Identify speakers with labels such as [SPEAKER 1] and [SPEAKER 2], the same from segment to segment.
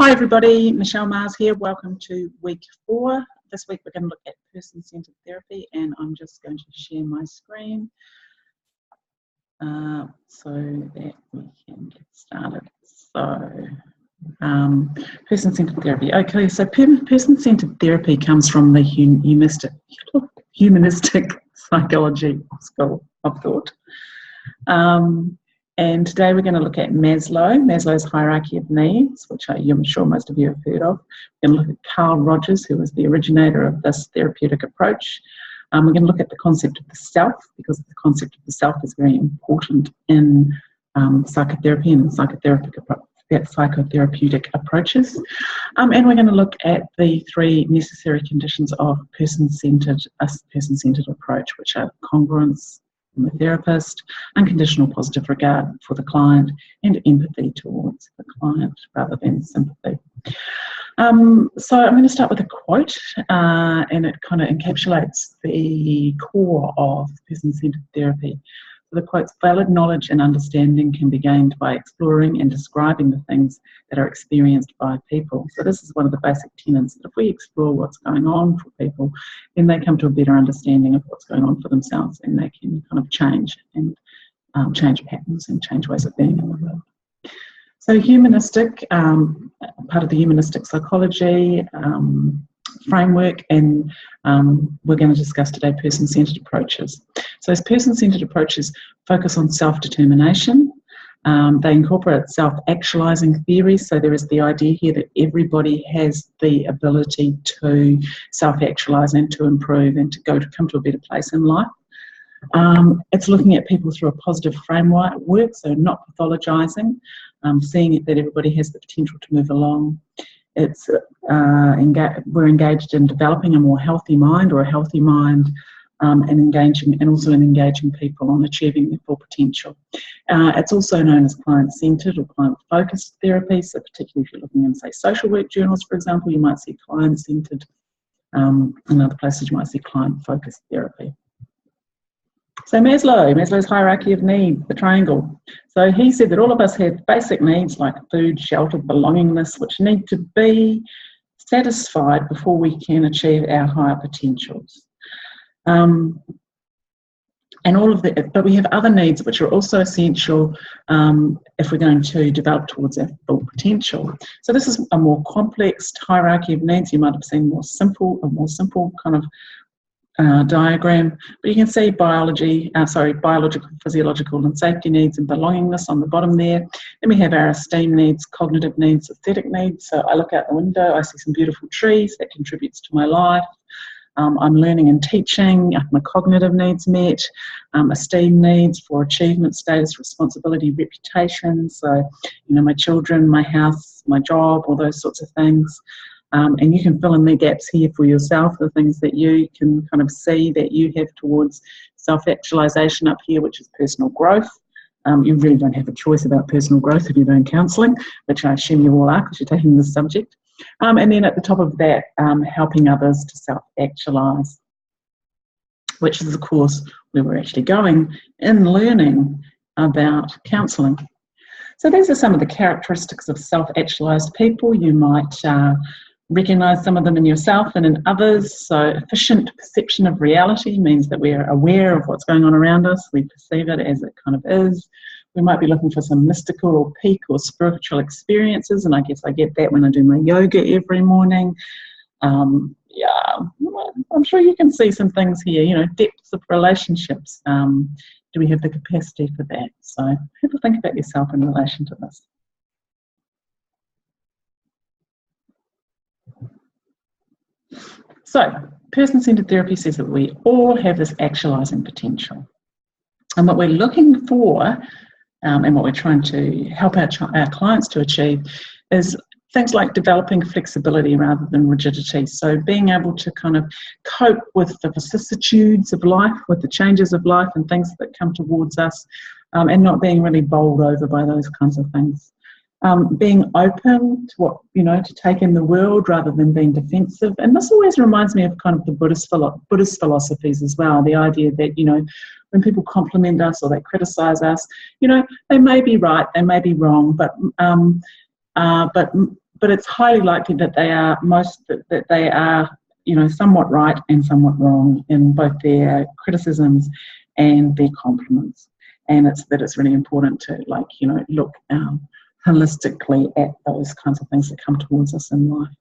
[SPEAKER 1] Hi everybody, Michelle Mars here. Welcome to week 4. This week we're going to look at person-centered therapy, and I'm just going to share my screen so that we can get started. So, person-centered therapy. Okay, so person-centered therapy comes from the humanistic psychology school of thought. And today we're going to look at Maslow's hierarchy of needs, which I'm sure most of you have heard of. We're going to look at Carl Rogers, who was the originator of this therapeutic approach. We're going to look at the concept of the self, because the concept of the self is very important in psychotherapy and psychotherapeutic approaches. And we're going to look at the 3 necessary conditions of person-centered approach, which are congruence from the therapist, unconditional positive regard for the client, and empathy towards the client rather than sympathy. So I'm going to start with a quote, and it kind of encapsulates the core of person-centered therapy. So the quote's, valid knowledge and understanding can be gained by exploring and describing the things that are experienced by people. So this is one of the basic tenets, that if we explore what's going on for people, then they come to a better understanding of what's going on for themselves, and they can kind of change change patterns and change ways of being in the world. So humanistic, part of the humanistic psychology framework, and we're going to discuss today person-centered approaches. So those person-centered approaches focus on self-determination. They incorporate self-actualizing theories. So there is the idea here that everybody has the ability to self-actualize and to improve and to come to a better place in life. It's looking at people through a positive framework, so not pathologizing, seeing that everybody has the potential to move along. It's we're engaged in developing a more healthy mind, or a healthy mind, and engaging people on achieving their full potential. It's also known as client-centered or client-focused therapy. So particularly if you're looking in, say, social work journals, for example, you might see client-centered. In other places, you might see client-focused therapy. So Maslow's hierarchy of needs, the triangle. So he said that all of us have basic needs like food, shelter, belongingness, which need to be satisfied before we can achieve our higher potentials. And all of that, but we have other needs which are also essential if we're going to develop towards our full potential. So this is a more complex hierarchy of needs. You might have seen a more simple kind of diagram, but you can see biological, physiological and safety needs and belongingness on the bottom there. Then we have our esteem needs, cognitive needs, aesthetic needs. So I look out the window, I see some beautiful trees, that contributes to my life. I'm learning and teaching, my cognitive needs met. Esteem needs for achievement, status, responsibility, reputation. So, my children, my house, my job, all those sorts of things. And you can fill in the gaps here for yourself, the things that you can kind of see that you have towards self-actualization up here, which is personal growth. You really don't have a choice about personal growth if you're doing counselling, which I assume you all are because you're taking this subject. And then at the top of that, helping others to self-actualize, which is, of course, where we're actually going in learning about counselling. So these are some of the characteristics of self-actualized people. You might recognise some of them in yourself and in others. So efficient perception of reality means that we're aware of what's going on around us. We perceive it as it kind of is. We might be looking for some mystical or peak or spiritual experiences, and I guess I get that when I do my yoga every morning. Yeah, I'm sure you can see some things here, depths of relationships. Do we have the capacity for that? So have a think about yourself in relation to this. So person-centered therapy says that we all have this actualizing potential. And what we're looking for, and what we're trying to help our clients to achieve, is things like developing flexibility rather than rigidity. So being able to kind of cope with the vicissitudes of life, with the changes of life and things that come towards us, and not being really bowled over by those kinds of things. Being open to what, to take in the world rather than being defensive. And this always reminds me of kind of the Buddhist philosophies as well. The idea that, when people compliment us or they criticize us, they may be right, they may be wrong, but but it's highly likely that they are that they are, you know, somewhat right and somewhat wrong in both their criticisms and their compliments. And it's really important to, like, you know, look holistically at those kinds of things that come towards us in life.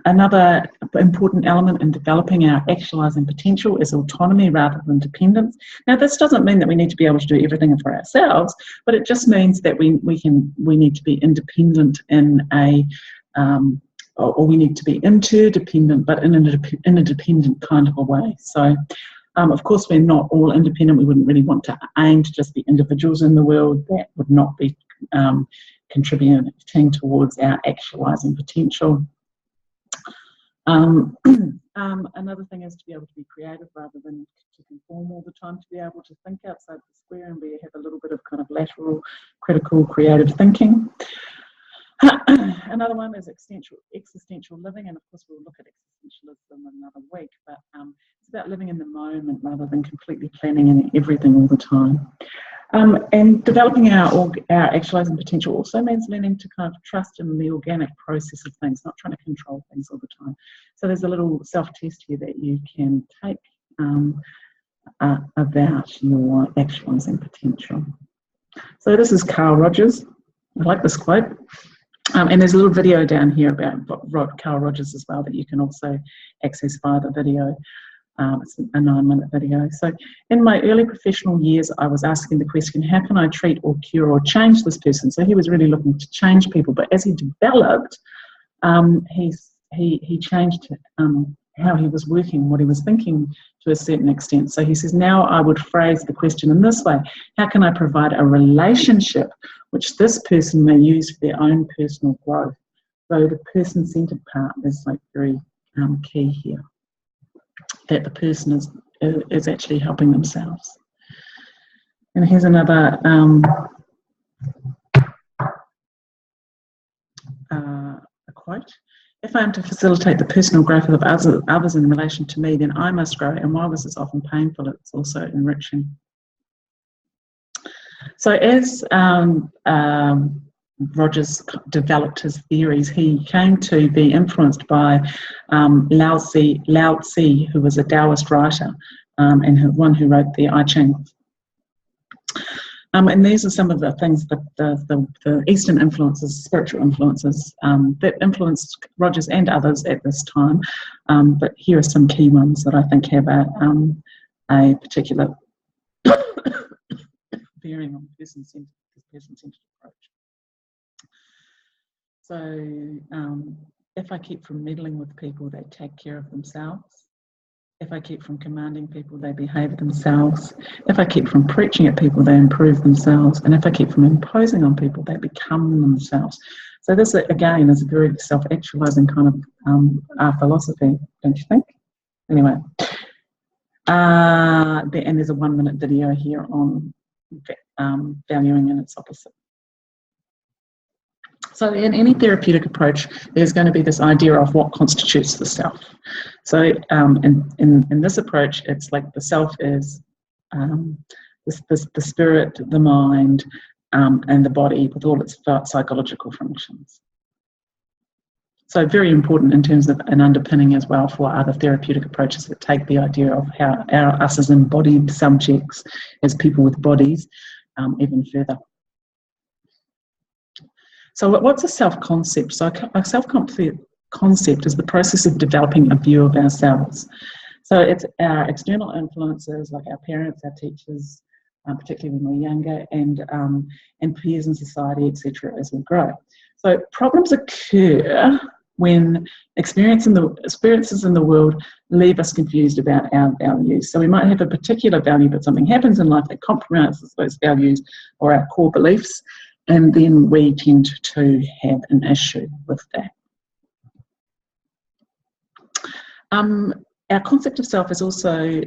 [SPEAKER 1] Another important element in developing our actualising potential is autonomy rather than dependence. Now, this doesn't mean that we need to be able to do everything for ourselves, but it just means that we need to be independent in a or we need to be interdependent, but in a dependent kind of a way. So, of course, we're not all independent. We wouldn't really want to aim to just be individuals in the world. That would not be contributing towards our actualising potential. Another thing is to be able to be creative rather than to conform all the time, to be able to think outside the square and have a little bit of kind of lateral, critical, creative thinking. Another one is existential living, and of course we'll look at existentialism another week, but it's about living in the moment rather than completely planning and everything all the time. And developing our actualising potential also means learning to kind of trust in the organic process of things, not trying to control things all the time. So there's a little self-test here that you can take about your actualising potential. So this is Carl Rogers. I like this quote. And there's a little video down here about Carl Rogers as well that you can also access via the video. It's a 9-minute video. So in my early professional years, I was asking the question, how can I treat or cure or change this person? So he was really looking to change people. But as he developed, he changed how he was working, what he was thinking to a certain extent. So he says, now I would phrase the question in this way: how can I provide a relationship which this person may use for their own personal growth? So the person-centered part is like very key here, that the person is actually helping themselves. And here's another a quote. If I am to facilitate the personal growth of others in relation to me, then I must grow. And while this is often painful, it's also enriching. So as Rogers developed his theories, he came to be influenced by Lao Tzu, who was a Taoist writer and one who wrote the I Ching. And these are some of the things that the Eastern influences, spiritual influences, that influenced Rogers and others at this time. But here are some key ones that I think have a particular bearing on person-centered approach. So if I keep from meddling with people, they take care of themselves. If I keep from commanding people, they behave themselves. If I keep from preaching at people, they improve themselves. And if I keep from imposing on people, they become themselves. So this, again, is a very self-actualizing kind of philosophy, don't you think? Anyway, and there's a 1-minute video here on valuing in its opposite. So in any therapeutic approach, there's going to be this idea of what constitutes the self. So in this approach, it's like the self is the spirit, the mind, and the body with all its psychological functions. So very important in terms of an underpinning as well for other therapeutic approaches that take the idea of how us as embodied subjects, as people with bodies, even further. So what's a self-concept? So a self-concept is the process of developing a view of ourselves. So it's our external influences, like our parents, our teachers, particularly when we're younger, and peers in society, etc., as we grow. So problems occur when experiences in the world leave us confused about our values. So we might have a particular value, but something happens in life that compromises those values or our core beliefs, and then we tend to have an issue with that. Our concept of self is also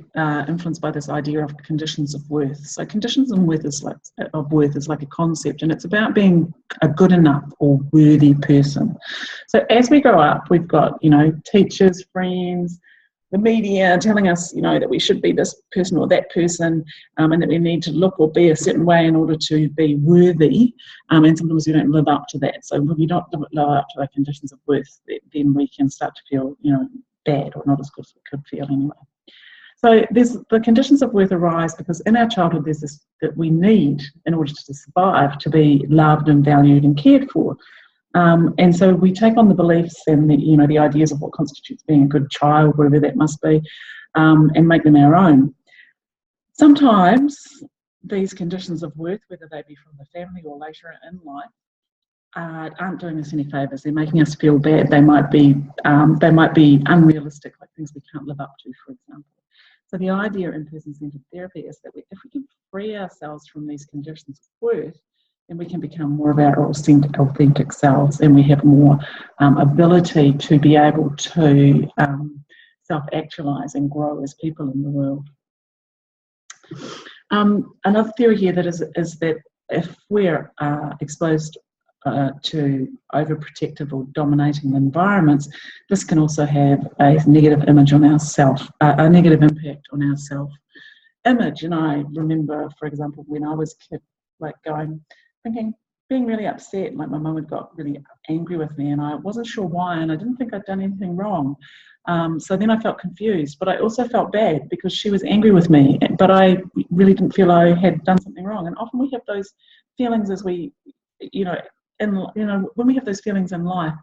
[SPEAKER 1] influenced by this idea of conditions of worth. So conditions of worth is like a concept, and it's about being a good enough or worthy person. So as we grow up, we've got, teachers, friends, the media telling us, that we should be this person or that person, and that we need to look or be a certain way in order to be worthy, and sometimes we don't live up to that. So when we don't live up to our conditions of worth, then we can start to feel, bad, or not as good as we could feel anyway. So the conditions of worth arise because in our childhood there's this that we need in order to survive, to be loved and valued and cared for. And so we take on the beliefs and the ideas of what constitutes being a good child, whatever that must be, and make them our own. Sometimes these conditions of worth, whether they be from the family or later in life, aren't doing us any favours. They're making us feel bad. They might be unrealistic, like things we can't live up to, for example. So the idea in person-centred therapy is that if we can free ourselves from these conditions of worth, then we can become more of our authentic selves, and we have more ability to be able to self-actualise and grow as people in the world. Another theory here that is that if we're exposed to overprotective or dominating environments, this can also have a negative image on ourself, a negative impact on our self-image. And I remember, for example, when I was a kid, being really upset, like my mum had got really angry with me and I wasn't sure why, and I didn't think I'd done anything wrong. So then I felt confused, but I also felt bad because she was angry with me, but I really didn't feel I had done something wrong. And often we have those feelings as we, when we have those feelings in life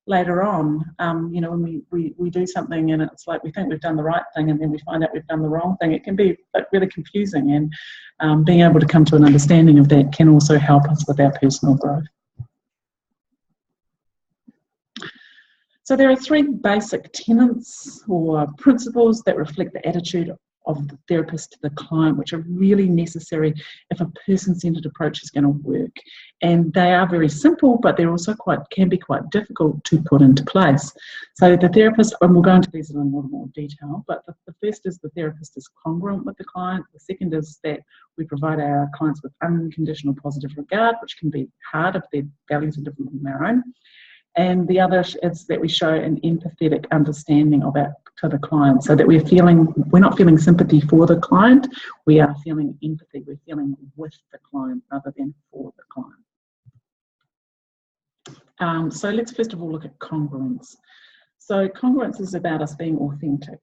[SPEAKER 1] later on, when we do something and it's like we think we've done the right thing and then we find out we've done the wrong thing, it can be really confusing, and being able to come to an understanding of that can also help us with our personal growth. So there are three basic tenets or principles that reflect the attitude of the therapist to the client, which are really necessary if a person-centred approach is going to work. And they are very simple, but they're also can be quite difficult to put into place. So the therapist, and we'll go into these in a little more detail, but the first is the therapist is congruent with the client. The second is that we provide our clients with unconditional positive regard, which can be hard if their values are different from our own. And the other is that we show an empathetic understanding to the client, so that we're not feeling sympathy for the client, we are feeling empathy, we're feeling with the client rather than for the client. So let's first of all look at congruence. So congruence is about us being authentic.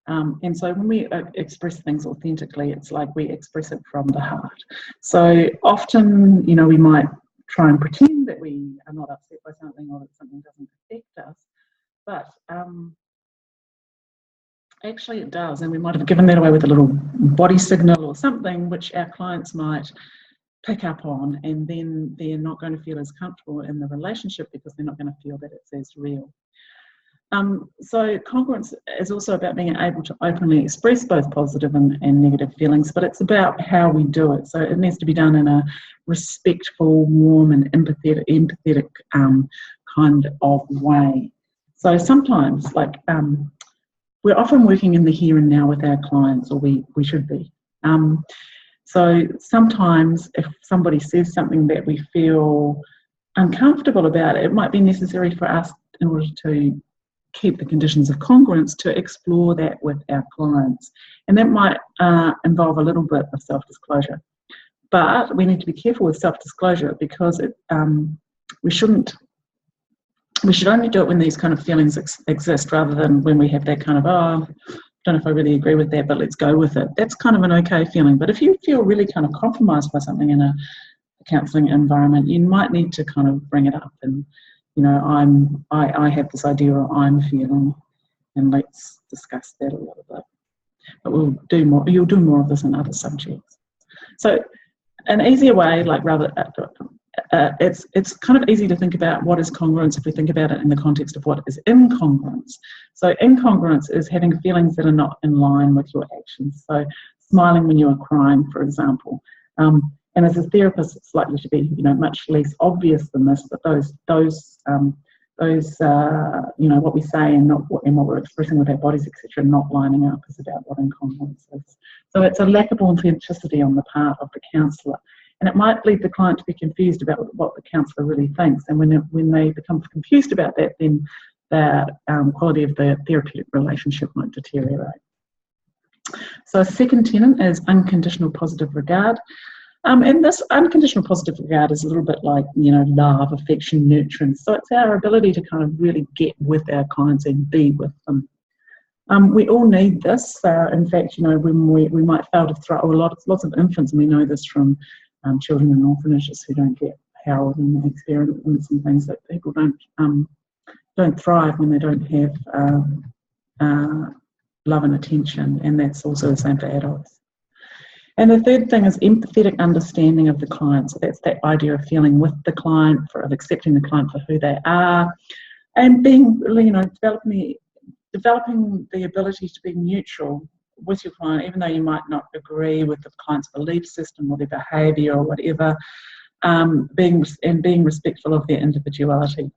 [SPEAKER 1] And so when we express things authentically, it's like we express it from the heart. So often, we might try and pretend that we are not upset by something or that something doesn't affect us, but actually it does, and we might have given that away with a little body signal or something which our clients might pick up on, and then they're not going to feel as comfortable in the relationship because they're not going to feel that it's as real. So congruence is also about being able to openly express both positive and negative feelings, but it's about how we do it. So it needs to be done in a respectful, warm and empathetic kind of way. So sometimes, we're often working in the here and now with our clients, or we should be. So sometimes if somebody says something that we feel uncomfortable about, it might be necessary for us, in order to keep the conditions of congruence, to explore that with our clients. And that might involve a little bit of self-disclosure. But we need to be careful with self-disclosure because we should only do it when these kind of feelings exist, rather than when we have that kind of, I don't know if I really agree with that, but let's go with it. That's kind of an okay feeling. But if you feel really kind of compromised by something in a counselling environment, you might need to kind of bring it up and, I have this idea, or I'm feeling, and let's discuss that a little bit. But we'll do more. You'll do more of this in other subjects. So, an easier way, it's kind of easy to think about what is congruence if we think about it in the context of what is incongruence. So, incongruence is having feelings that are not in line with your actions. So, smiling when you are crying, for example. And as a therapist, it's likely to be, much less obvious than this, but what we say and what we're expressing with our bodies, etc., not lining up, is about what incongruence is. So it's a lack of authenticity on the part of the counsellor, and it might lead the client to be confused about what the counsellor really thinks. And when they become confused about that, then the quality of the therapeutic relationship might deteriorate. So a second tenet is unconditional positive regard. And this unconditional positive regard is a little bit like, love, affection, nurturance. So it's our ability to kind of really get with our clients and be with them. We all need this. In fact, when we might fail to thrive, lots of infants, and we know this from children in orphanages who don't get held and experiments and things, that people don't thrive when they don't have love and attention, and that's also the same for adults. And the third thing is empathetic understanding of the client. So that's that idea of feeling with the client, of accepting the client for who they are, and being really, developing the ability to be neutral with your client, even though you might not agree with the client's belief system or their behaviour or whatever, being respectful of their individuality.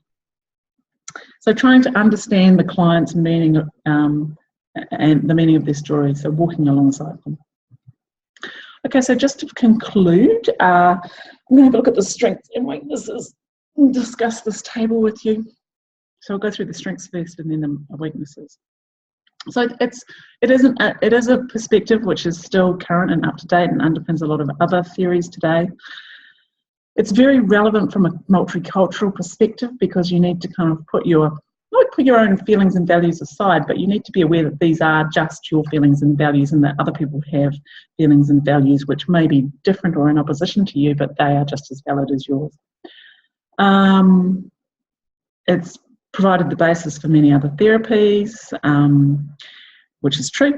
[SPEAKER 1] So trying to understand the client's meaning and the meaning of their story, so walking alongside them. Okay, so just to conclude, I'm going to have a look at the strengths and weaknesses and discuss this table with you. So I'll go through the strengths first and then the weaknesses. So it is a perspective which is still current and up to date and underpins a lot of other theories today. It's very relevant from a multicultural perspective because you need to kind of put your own feelings and values aside, but you need to be aware that these are just your feelings and values, and that other people have feelings and values which may be different or in opposition to you, but they are just as valid as yours. It's provided the basis for many other therapies, which is true.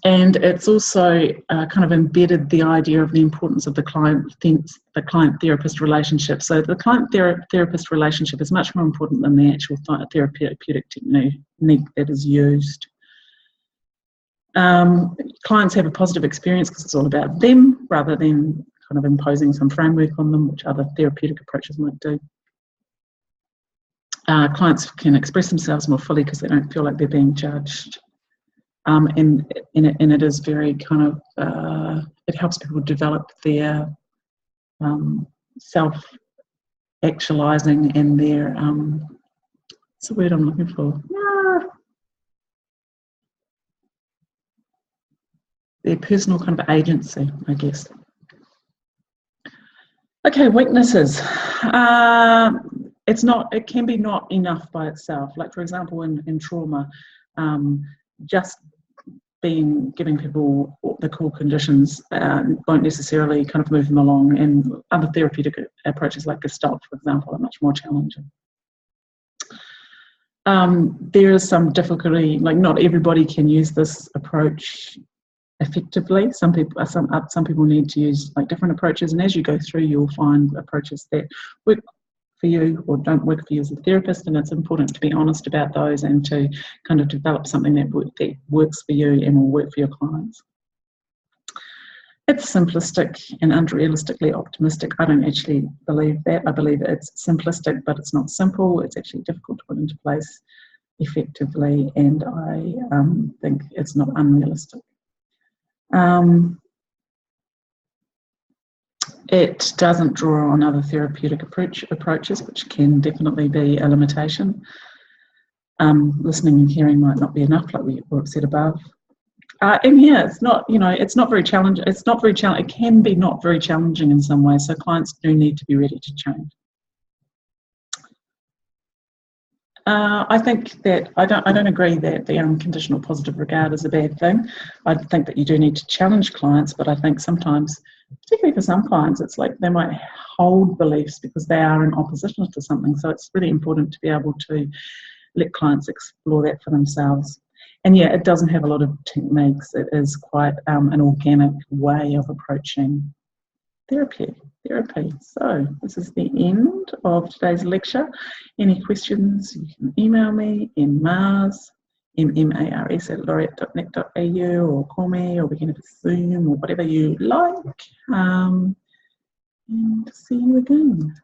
[SPEAKER 1] And it's also kind of embedded the idea of the importance of the client-therapist relationship. So the client-therapist relationship is much more important than the actual therapeutic technique that is used. Clients have a positive experience because it's all about them rather than kind of imposing some framework on them, which other therapeutic approaches might do. Clients can express themselves more fully because they don't feel like they're being judged. And it is very kind of, it helps people develop their self-actualizing and their, what's the word I'm looking for? Their personal kind of agency, I guess. Okay, weaknesses. It can be not enough by itself. Like, for example, in trauma, just giving people the core conditions won't necessarily kind of move them along, and other therapeutic approaches like Gestalt, for example, are much more challenging. There is some difficulty, like not everybody can use this approach effectively. Some people need to use like different approaches, and as you go through, you'll find approaches that work for you or don't work for you as a therapist, and it's important to be honest about those and to kind of develop something that works for you and will work for your clients. It's simplistic and unrealistically optimistic. I don't actually believe that. I believe it's simplistic, but it's not simple. It's actually difficult to put into place effectively, and I think it's not unrealistic. It doesn't draw on other therapeutic approaches, which can definitely be a limitation. Listening and hearing might not be enough, like we said above. And yeah, it's not very challenging. It can be not very challenging in some ways. So clients do need to be ready to change. I think that I don't agree that the unconditional positive regard is a bad thing. I think that you do need to challenge clients, but I think sometimes, particularly for some clients, it's like they might hold beliefs because they are in opposition to something. So it's really important to be able to let clients explore that for themselves. And yeah, it doesn't have a lot of techniques. It is quite an organic way of approaching therapy. So this is the end of today's lecture. Any questions, you can email me in Mars, mmars@laureate.net.au, or call me, or we can have a Zoom or whatever you like. And see you again.